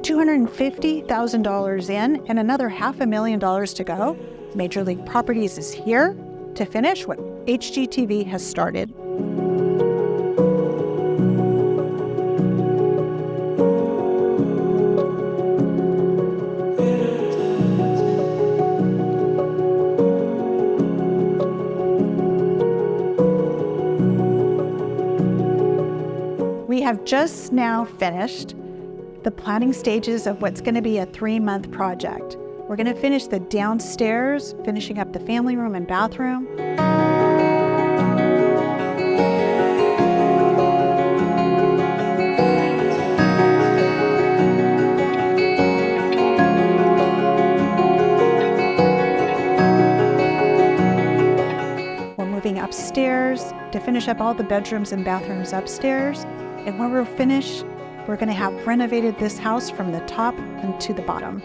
$250,000 in and another $500,000 to go, Major League Properties is here to finish what HGTV has started. We have just now finished the planning stages of what's going to be a 3-month project. We're going to finish the downstairs, finishing up the family room and bathroom. We're moving upstairs to finish up all the bedrooms and bathrooms upstairs. And when we're finished, we're going to have renovated this house from the top and to the bottom.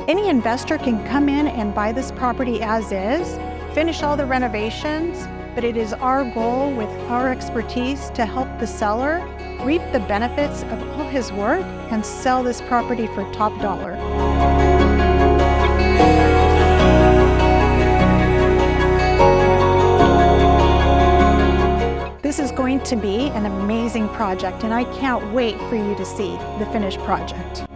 Any investor can come in and buy this property as is, finish all the renovations, but it is our goal with our expertise to help the seller reap the benefits of all his work and sell this property for top dollar. This is going to be an amazing project, and I can't wait for you to see the finished project.